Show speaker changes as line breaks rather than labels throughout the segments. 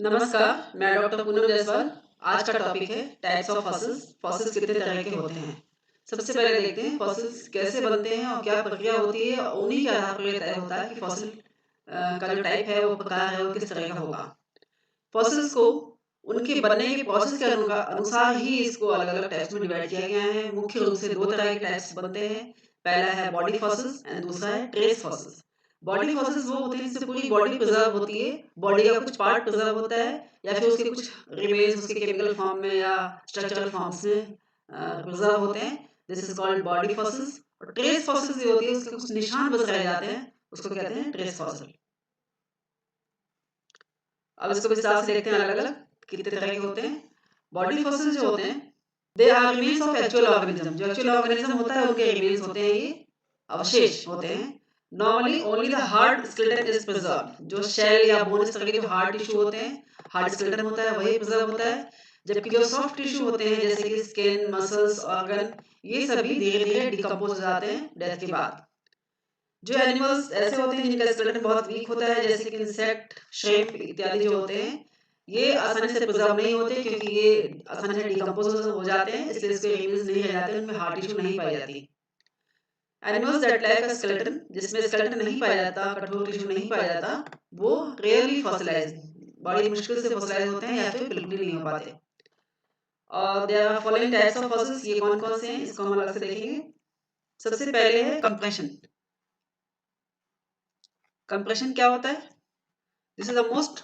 नमस्कार, मैं डॉक्टर पूनम जायसवाल। आज का टॉपिक है टाइप्स ऑफ फॉसिल्स। फॉसिल्स कितने तरह के होते हैं। सबसे पहले देखते हैं फॉसिल्स कैसे बनते हैं और क्या प्रक्रिया होती है। उन्हीं के आधार पर यह तय होता है कि फॉसिल का जो टाइप है, वो प्रकार है, वो किस तरह का होगा। फॉसिल्स को उनके बनने के प्रोसेस के अनुसार ही इसको अलग अलग टाइप्स में डिवाइड किया गया है। मुख्य रूप से दो तरह के टाइप्स बनते हैं। पहला है बॉडी फॉसिल्स एंड दूसरा है ट्रेस फॉसिल्स। बॉडी फॉसिल्स वो होते हैं जिससे पूरी बॉडी प्रिजर्व होती है, बॉडी का कुछ पार्ट प्रिजर्व होता है या फिर उसके कुछ रिमेन्स उसके केमिकल फॉर्म में या स्ट्रक्चरल फॉर्म्स में प्रिजर्व होते हैं। This is called body fossils. और ट्रेस फॉसिल्स जो होती है उसके कुछ निशान बस रह जाते हैं, उसको कहते हैं ट्रेस फॉसिल। अब इसको विस्तार से देखते हैं अलग अलग कितने तरह के होते हैं। बॉडी फॉसिल्स जो होते हैं they are remains of actual organism. जो एक्चुअल ऑर्गेनिज्म होता है उनके रिमेन्स होते हैं, ये अवशेष होते हैं। Normally only the hard skeleton is preserved. जो शेल या बोन इस तरह के जो हार्ड टिश्यू होते हैं, हार्ड स्केलेटन होता है, वही प्रिजर्व होता है। जबकि जो सॉफ्ट टिश्यू होते हैं जैसे कि स्किन, मसल्स, ऑर्गन, ये सभी धीरे धीरे डिकम्पोज हो जाते हैं डेथ के बाद। जो एनिमल्स ऐसे होते हैं जिनका स्केलेटन बहुत वीक होता है, जैसे कि इंसेक्ट, श्रिम्प इत्यादि जो होते हैं, ये आसानी से प्रिजर्व नहीं होते क्योंकि ये आसानी से डिकम्पोज हो जाते हैं, इसलिए इसके रिमेन्स नहीं रह जाते, उनमें हार्ड टिश्यू नहीं पाई जाती। Animals that lack a skeleton, जिसमें स्केलेटन नहीं पाया जाता, कठोर टिश्यू नहीं पाया जाता, वो रेयरली फॉसिलाइज, बड़ी मुश्किल से फॉसिलाइज होते हैं या फिर बिल्कुल ही नहीं हो पाते। और there are following types of fossils. ये कौन कौन से हैं इसको हम अलग से देखेंगे। सबसे पहले है कंप्रेशन। कंप्रेशन क्या होता है? This is the most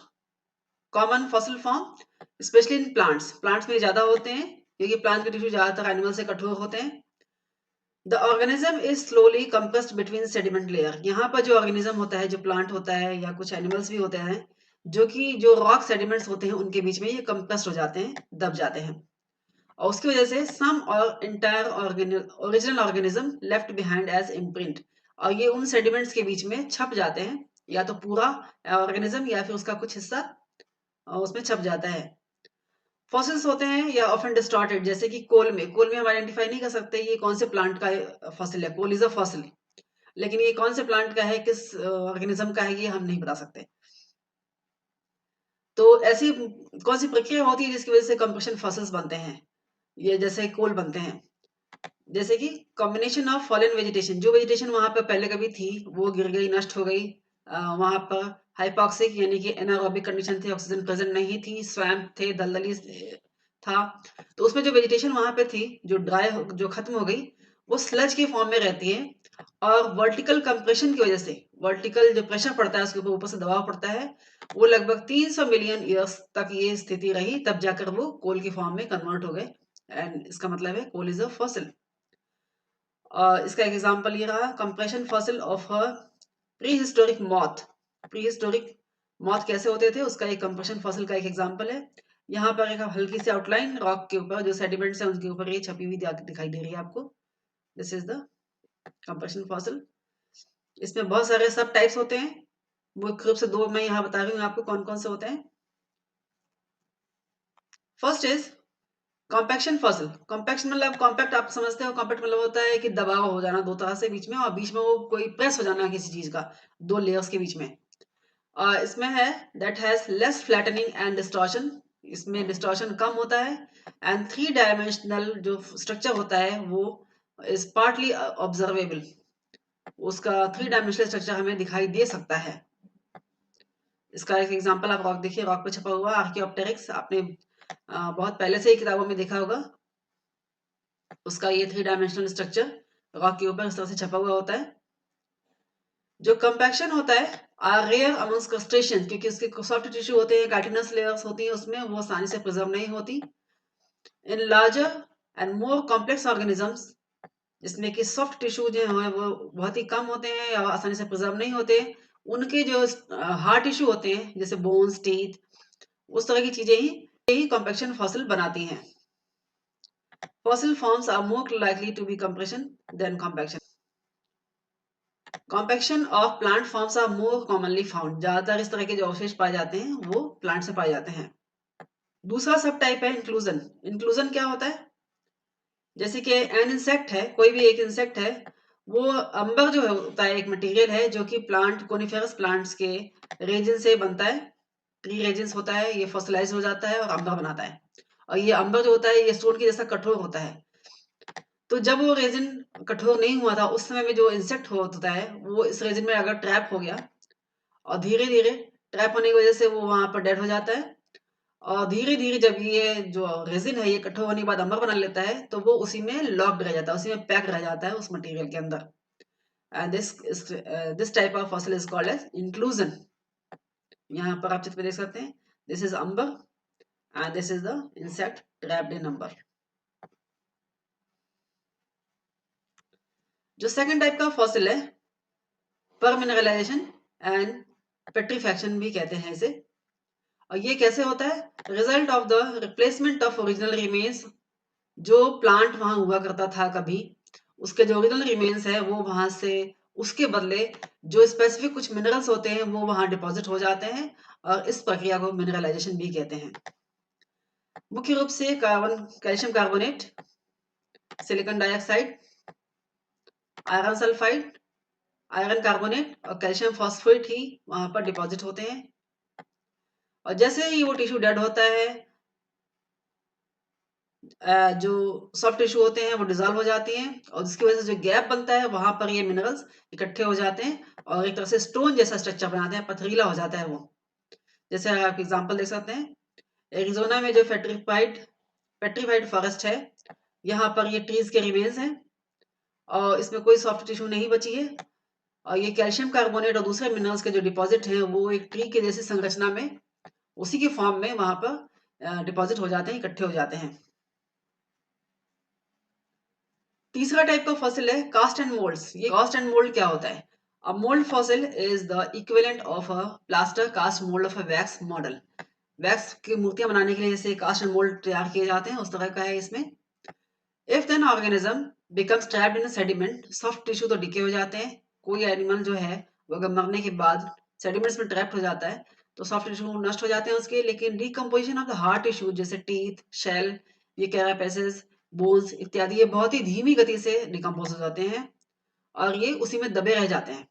common fossil form specially in plants. Plants में ज्यादा होते हैं क्योंकि प्लांट के टिश्यू ज्यादातर एनिमल से कठोर होते हैं। The organism is slowly compressed between sediment layer. यहाँ पर जो ऑर्गेनिज्म होता है, जो प्लांट होता है या कुछ एनिमल्स भी होते हैं, जो कि जो रॉक सेडिमेंट्स होते हैं उनके बीच में ये कंप्रेस्ड हो जाते हैं, दब जाते हैं। और उसकी वजह से सम और entire original organism left behind as imprint. और ये उन सेडिमेंट्स के बीच में छप जाते हैं, या तो पूरा ऑर्गेनिज्म या फिर उसका कुछ हिस्सा उसमें छप जाता है। फॉसिल्स होते हैं या ऑफन डिस्टॉर्टेड, जैसे कि कोल में हम आइडेंटिफाई नहीं कर सकते ये कौन से प्लांट का फॉसिल है। कोल इज अ फॉसिल, लेकिन ये कौन से प्लांट का है, किस ऑर्गेनिज्म का है, ये हम नहीं बता सकते। तो ऐसी कौन सी प्रक्रिया होती है जिसकी वजह से कंप्रेशन फॉसिल्स बनते हैं, ये जैसे कोल बनते हैं। जैसे कि कॉम्बिनेशन ऑफ फॉलन वेजिटेशन, जो वेजिटेशन वहां पर पहले कभी थी वो गिर गई, नष्ट हो गई। वहां पर हाइपोक्सिक यानी कि एनारोबिक कंडीशन थी, ऑक्सीजन प्रेजेंट नहीं थी, स्वैम्प थे, दलदली था। तो उसमें जो वेजिटेशन वहां पे थी, जो जो खत्म हो गई, वो स्लज के फॉर्म में रहती है। और वर्टिकल कंप्रेशन की वजह से, वर्टिकल जो प्रेशर पड़ता है उसके ऊपर ऊपर से दबाव पड़ता है, वो लगभग 300 मिलियन ईयर्स तक ये स्थिति रही, तब जाकर वो कोल के फॉर्म में कन्वर्ट हो गए। एंड इसका मतलब है कोल इज अ फॉसिल। इसका एक एग्जांपल ये रहा, compression fossil of a pre historic moth. Pre historic moth कैसे होते थे उसका एक कंप्रेशन फॉसिल का एक एग्जांपल है। यहाँ पर एक हल्की सी आउटलाइन रॉक के ऊपर जो सेडिमेंट्स है उनके ऊपर ये छपी हुई दिखाई दे रही है आपको। This is the compression fossil. इसमें बहुत सारे सब टाइप्स होते हैं, मुख्य रूप से दो मैं यहाँ बता रही हूँ आपको कौन कौन से होते हैं। First is compaction fossil. Compaction मतलब, कॉम्पैक्ट आप समझते हो, कॉम्पैक्ट मतलब होता है कि दबाव हो जाना दो तरह से बीच में, और बीच में वो कोई प्रेस हो जाना किसी चीज का, दो लेयर्स के बीच में। इसमें है that has less flattening and distortion. इसमें डिस्टॉर्शन कम होता है। एंड थ्री डायमेंशनल जो स्ट्रक्चर होता है वो इज पार्टली ऑब्जर्वेबल। उसका थ्री डायमेंशनल स्ट्रक्चर हमें दिखाई दे सकता है। इसका एक एग्जांपल आप रॉक देखिए, रॉक पे छपा हुआ आर्कियोप्टेरिक्स, आपने बहुत पहले से ही किताबों में देखा होगा। उसका ये थ्री डायमेंशनल स्ट्रक्चर रॉक के ऊपर इस तरह से छपा हुआ होता है। जो कंपैक्शन होता है आर रेयर अमंग्स क्रस्टेशियंस, क्योंकि उसके सॉफ्ट टिश्यू होते हैं, कार्टिनस लेयर्स होती हैं उसमें, वो आसानी से प्रिजर्व नहीं होती। In larger and more complex organisms, जिसमें कि सॉफ्ट टिश्यू जो है वो बहुत ही कम होते हैं या आसानी से प्रिजर्व नहीं होते, उनके जो हार्ड टिश्यू होते हैं जैसे बोन्स, टीथ, उस तरह की चीजें ही कंपैक्शन फॉसिल बनाती हैं। Fossil forms are more likely to be compression than compaction. Compaction of plant forms are more commonly found. ज्यादातर इस तरह के जो अवशेष पाए जाते हैं वो प्लांट से पाए जाते हैं। दूसरा सब टाइप है इंक्लूजन। इंक्लूजन क्या होता है? जैसे कि एन इंसेक्ट है, कोई भी एक इंसेक्ट है, वो अंबर होता है, एक मटेरियल है जो कि प्लांट, कोनिफेरस प्लांट्स के रेजिन से बनता है, ट्री रेजिन्स होता है, ये फॉसिलाइज हो जाता है और अंबर बनाता है। और ये अंबर जो होता है ये स्टोन के जैसा कठोर होता है। तो जब वो रेजिन कठोर नहीं हुआ था उस समय में जो इंसेक्ट होता है वो इस रेजिन में अगर ट्रैप हो गया और धीरे धीरे ट्रैप होने की वजह से वो वहां पर डेड हो जाता है। और धीरे धीरे जब ये जो रेजिन है ये कठोर होने के बाद अंबर बना लेता है तो वो उसी में लॉक्ड रह जाता है, उसी में पैक रह जाता है उस मटेरियल के अंदर। And this type of fossil is called as inclusion. यहाँ पर आप चित्र में देख सकते हैं, this is amber and this is the insect trapped in amber. जो सेकंड टाइप का फॉसिल है परमिनरलाइजेशन एंड पेट्रीफैक्शन भी कहते हैं इसे। और ये कैसे होता है? Result of the replacement of original remains. जो प्लांट वहां हुआ करता था कभी, उसके जो ओरिजिनल रिमेन्स है वो वहां से उसके बदले जो स्पेसिफिक कुछ मिनरल्स होते हैं वो वहां डिपॉजिट हो जाते हैं और इस प्रक्रिया को मिनरलाइजेशन भी कहते हैं। मुख्य रूप से carbon, calcium carbonate, silicon dioxide, iron sulphide, iron carbonate और कैल्शियम फॉस्फेट ही वहां पर डिपॉजिट होते हैं। और जैसे ही वो टिश्यू डेड होता है जो सॉफ्ट टिश्यू होते हैं वो डिजॉल्व हो जाती हैं और जिसकी वजह से जो गैप बनता है वहां पर ये मिनरल्स इकट्ठे हो जाते हैं और एक तरह से स्टोन जैसा स्ट्रक्चर बनाते हैं, पथरीला हो जाता है वो। जैसे आप एग्जांपल देख सकते हैं, एरिजोना में जो पेट्रीफाइड फॉरेस्ट है, यहाँ पर ये ट्रीज के रिमेन्स हैं और इसमें कोई सॉफ्ट टिश्यू नहीं बची है। और ये कैल्शियम कार्बोनेट और दूसरे मिनरल्स के जो डिपॉजिट हैं वो एक ट्री के जैसी संरचना में उसी के फॉर्म में वहां पर डिपॉजिट हो जाते हैं, इकट्ठे हो जाते हैं। तीसरा टाइप का फॉसिल है कास्ट एंड मोल्ड्स। ये कास्ट एंड मोल्ड क्या होता है? A mould fossil is the equivalent of a plaster cast mould of a wax model. Wax की मूर्तियां बनाने के लिए जैसे कास्ट एंड मोल्ड तैयार किए जाते हैं उस तरह का है इसमें। If then organism becomes trapped in sediment, soft tissue तो डिके हो जाते हैं। कोई एनिमल जो है वो अगर मरने के बाद सेडिमेंट्स में ट्रैप्ड हो जाता है तो सॉफ्ट टिश्यू नष्ट हो जाते हैं उसके, लेकिन decomposition of the hard tissue जैसे टीथ, शेल, ये कैरापेसेस, बोन्स इत्यादि ये बहुत ही धीमी गति से डिकम्पोज हो जाते हैं और ये उसी में दबे रह जाते हैं।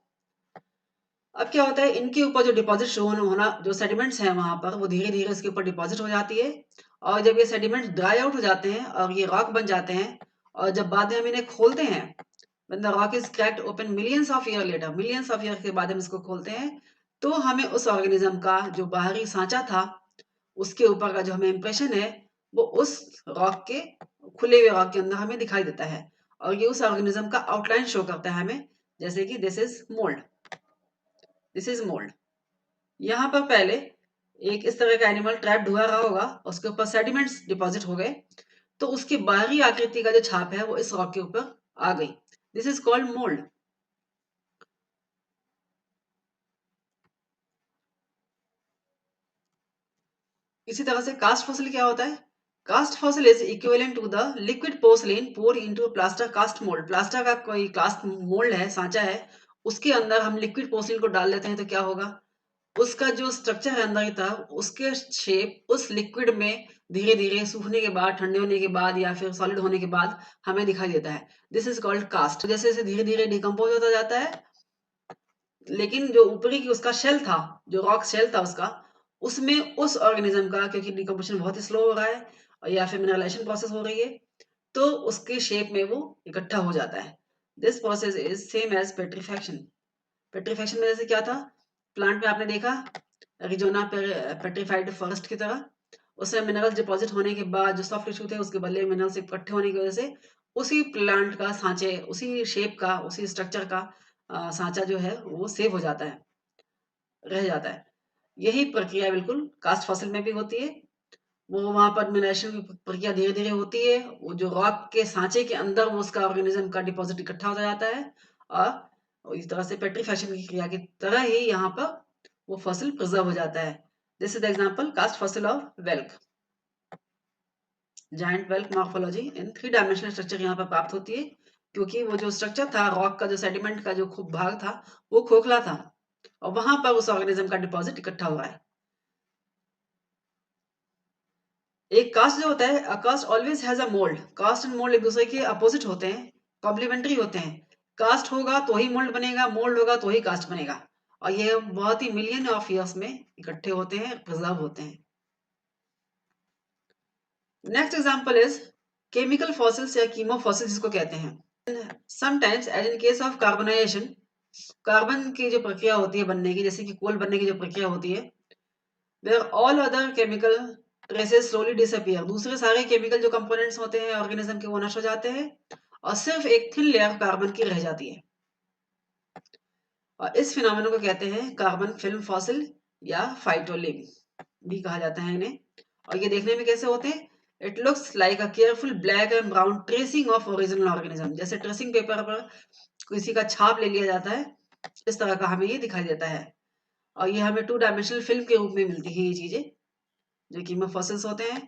अब क्या होता है, इनके ऊपर जो डिपॉजिट शो होना, जो सेडिमेंट्स हैं वहां पर वो धीरे धीरे इसके ऊपर डिपॉजिट हो जाती है और जब ये सेडिमेंट्स ड्राई आउट हो जाते हैं और ये रॉक बन जाते हैं और जब बाद में हम इन्हें खोलते हैं, when the rock is cracked open millions of year later, millions of year के बाद हम इसको खोलते हैं तो हमें उस ऑर्गेनिज्म का जो बाहरी सांचा था उसके ऊपर का जो हमें इंप्रेशन है वो उस रॉक के, खुले हुए रॉक के अंदर हमें दिखाई देता है और ये उस ऑर्गेनिज्म का आउटलाइन शो करता है हमें, जैसे कि this is mould, this is mould. यहाँ पर पहले एक इस तरह का एनिमल ट्रैप्ड हुआ रहा होगा, उसके ऊपर सेडिमेंट्स डिपॉजिट हो गए तो उसकी बाहरी आकृति का जो छाप है वो इस रॉक के ऊपर आ गई। This is called mould. इसी तरह से कास्ट फॉसिल क्या होता है? Cast fossil is equivalent to the liquid porcelain poured into plaster cast mould. Plaster का कोई कास्ट मोल्ड है, सांचा है, उसके अंदर हम लिक्विड पोर्सलिन को डाल देते हैं तो क्या होगा, उसका जो स्ट्रक्चर है अंदर की तरफ, उसके शेप उस लिक्विड में धीरे धीरे सूखने के बाद, ठंडे होने के बाद या फिर सॉलिड होने के बाद हमें दिखाई देता है। This is called cast. जैसे जैसे धीरे धीरे डिकम्पोज होता जाता है लेकिन जो ऊपरी की उसका शेल था, जो रॉक शेल था उसका, उसमें उस ऑर्गेनिज्म का, क्योंकि डिकम्पोजिशन बहुत ही स्लो हो रहा है और या फिर मिनरलाइजेशन प्रोसेस हो रही है, तो उसके शेप में वो इकट्ठा हो जाता है। This process is same as petrifaction. Petrifaction में जैसे क्या था, प्लांट में आपने देखा एरिजोना पेट्रीफाइड फॉरेस्ट की तरह, उसमें मिनरल्स डिपॉजिट होने के बाद जो सॉफ्ट टिश्यू थे उसके बदले मिनरल्स इकट्ठे होने की वजह से उसी प्लांट का सांचे, उसी शेप का, उसी स्ट्रक्चर का सांचा जो है वो सेव हो जाता है, रह जाता है। यही प्रक्रिया बिल्कुल कास्ट फॉसिल में भी होती है। वो वहां पर मिनरेशन की प्रक्रिया धीरे धीरे होती है, वो जो रॉक के सांचे के अंदर वो उसका ऑर्गेनिज्म का डिपॉजिट इकट्ठा होता जाता है और इस तरह से पेट्रीफैक्शन की क्रिया की तरह ही यहाँ पर वो फॉसिल प्रिजर्व हो जाता है। This is the example cast fossil of whelk. Giant whelk morphology in 3 dimensional structure यहाँ पर प्राप्त होती है क्योंकि वो जो स्ट्रक्चर था रॉक का, जो सेडिमेंट का जो खूब भाग था वो खोखला था और वहां पर उस ऑर्गेनिज्म का डिपॉजिट इकट्ठा हुआ है। एक कास्ट जो होता है, a cast always has a mould. Cast and mould एक दूसरे के अपोजिट होते हैं, कॉम्प्लीमेंट्री होते हैं। कास्ट होगा तो ही मोल्ड बनेगा, मोल्ड होगा तो ही कास्ट बनेगा। और ये बहुत ही मिलियन ऑफ ईयर्स में इकट्ठे होते हैं, प्रिजर्व होते हैं। Next example is chemical fossils या कीमो फॉसिल्स जिसको कहते हैं। Sometimes as in case of carbonisation, carbon की जो प्रक्रिया होती है बनने की, जैसे कि कोल बनने की जो प्रक्रिया होती है, where all other chemical traces slowly disappear, दूसरे सारे केमिकल जो कंपोनेंट्स होते हैं ऑर्गेनिज्म के वो नष्ट हो जाते हैं और सिर्फ एक थिन लेयर कार्बन की रह जाती है। और इस फिनोमेनन को कहते हैं कार्बन फिल्म फॉसिल या फाइटोलिम भी कहा जाता है इन्हें। और ये देखने में कैसे होते हैं? It looks like a careful black and brown tracing of original organism, जैसे ट्रेसिंग पेपर पर किसी का छाप ले लिया जाता है, इस तरह का हमें ये दिखाई देता है। और ये हमें 2 डायमेंशनल फिल्म के रूप में मिलती है ये चीजें जो कीमो फॉसिल्स होते हैं।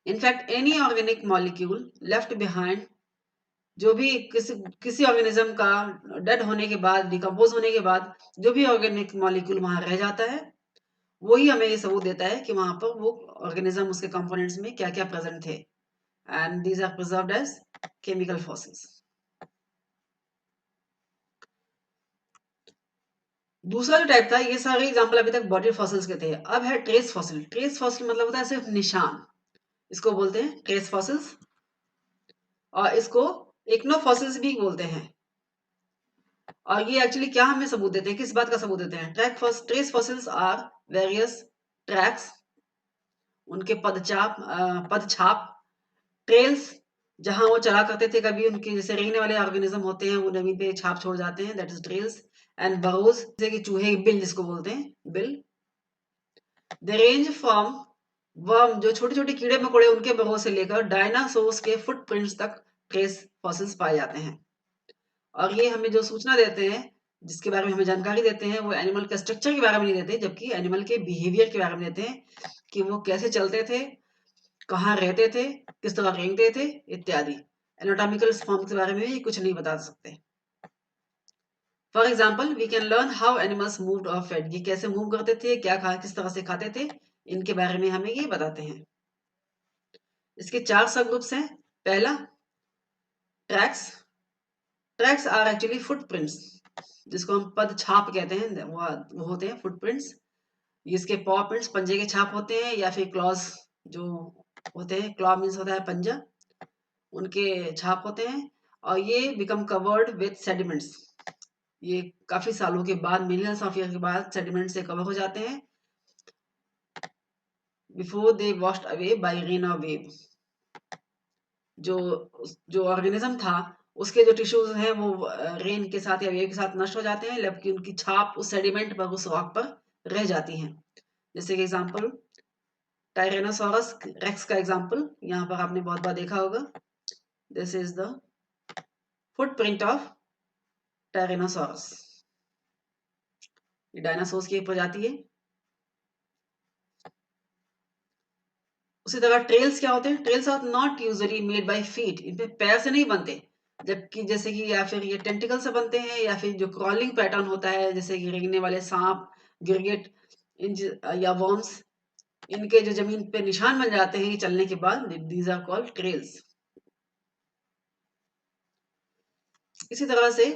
In fact any organic molecule left behind, जो भी किसी ऑर्गेनिज्म का डेड होने के बाद, डिकम्पोज होने के बाद जो भी ऑर्गेनिक मॉलिक्यूल वहां रह जाता है, वही हमें ये सबूत देता है कि वहां पर वो ऑर्गेनिज्म, उसके कंपोनेंट्स में क्या क्या प्रेजेंट थे। And these are preserved as chemical fossils. दूसरा जो टाइप था, ये सारे एग्जांपल अभी तक बॉडी फॉसिल्स के थे। अब है ट्रेस फॉसिल। ट्रेस फॉसिल मतलब होता है सिर्फ निशान, इसको बोलते हैं ट्रेस फॉसिल्स। और इसको इक्नो फॉसिल्स भी बोलते हैं। और ये एक्चुअली क्या हमें सबूत देते हैं, किस बात का सबूत देते हैं? Trace fossils are various tracks, उनके पदछाप, ट्रेल्स, जहां वो चला करते थे कभी, उनके जैसे रेंगने वाले ऑर्गेनिज्म होते हैं वो जमीन पे छाप छोड़ जाते हैं, दैट इज ट्रेल्स। एंड बरोज, जैसे कि चूहे, बिल जिसको बोलते हैं, bill. They range from worm, जो छोटे छोटे कीड़े मकोड़े, उनके बरोज से लेकर डायनासोर्स के फुटप्रिंट्स तक ट्रेस फॉसिल्स पाए जाते हैं। और ये हमें जो सूचना देते हैं, जिसके बारे में हमें जानकारी देते हैं, वो एनिमल के स्ट्रक्चर के बारे में नहीं देते, जबकि एनिमल के बिहेवियर के बारे में देते हैं कि वो कैसे चलते थे, कहाँ रहते थे, किस तरह रेंगते थे इत्यादि। एनाटॉमिकल फॉर्म के बारे में भी कुछ नहीं बता सकते। For example we can learn how animals moved और फेड, ये कैसे मूव करते थे, क्या खा, किस तरह से खाते थे, इनके बारे में हमें ये बताते हैं। इसके 4 सब ग्रुप्स हैं। पहला tracks. Tracks are actually footprints, जिसको हम पद छाप कहते हैं, वो होते हैं फुटप्रिंट्स। इसके पॉ प्रिंट्स, पंजे के छाप होते हैं, या फिर क्लॉज जो होते हैं, क्लॉ मीन्स होता है पंजा, उनके छाप होते हैं। और ये बिकम कवर्ड विथ सेडिमेंट्स, ये काफी सालों के बाद, मिलियंस ऑफ ईयर के बाद सेडिमेंट से कवर हो जाते हैं, before they washed away by rain और वेव। जो जो ऑर्गेनिज्म था, उसके जो टिश्यूज हैं वो रेन के साथ या वेव के साथ नष्ट हो जाते हैं, जबकि उनकी छाप उस सेडिमेंट पर, उस रॉक पर रह जाती हैं। जैसे कि एग्जांपल टायरेनोसोरस रेक्स का एग्जांपल यहाँ पर आपने बहुत बार देखा होगा। This is the footprint of tyrannosaurus, ये डायनासोर्स की एक प्रजाति है। उसी तरह ट्रेल्स क्या होते हैं? Trails are not usually made by feet, इनपे पैर से नहीं बनते, जबकि जैसे कि या फिर ये टेंटिकल से बनते हैं, या फिर जो क्रॉलिंग पैटर्न होता है, जैसे कि रेंगने वाले सांप, गिरगिट, या वर्म्स, इनके जो जमीन पे निशान बन जाते हैं चलने के बाद, दीज आर कॉल्ड ट्रेल्स। इसी तरह से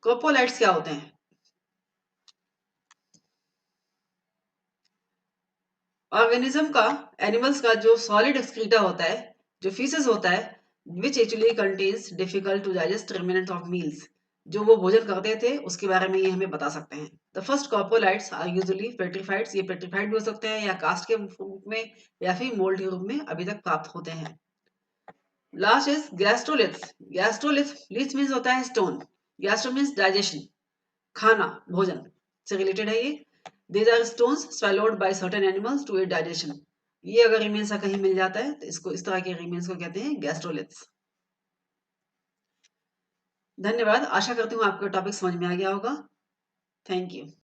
कोपोलाइट्स क्या होते हैं? ऑर्गेनिज्म का, एनिमल्स का जो सॉलिड एक्सक्रीटा होता है, जो फीसेस होता है, which actually contains difficult to digest remnant of meals, जो वो भोजन करते थे उसके बारे में ये हमें बता सकते हैं। द फर्स्ट कॉपोलाइट्स आर यूजुअली पेट्रीफाइड्स, ये पेट्रीफाइड भी हो सकते हैं या कास्ट के रूप में या फिर मोल्ड के रूप में अभी तक प्राप्त होते हैं। Last is gastroliths. Gastrolith, lith means होता है स्टोन, गैस्ट्रो मीन्स डाइजेशन, खाना, भोजन से रिलेटेड है ये। These are stones swallowed by certain animals to aid digestion. ये अगर रिमेन्स कहीं मिल जाता है तो इसको, इस तरह के रिमेन्स को कहते हैं गैस्ट्रोलिथ्स। धन्यवाद, आशा करती हूँ आपको टॉपिक समझ में आ गया होगा। Thank you.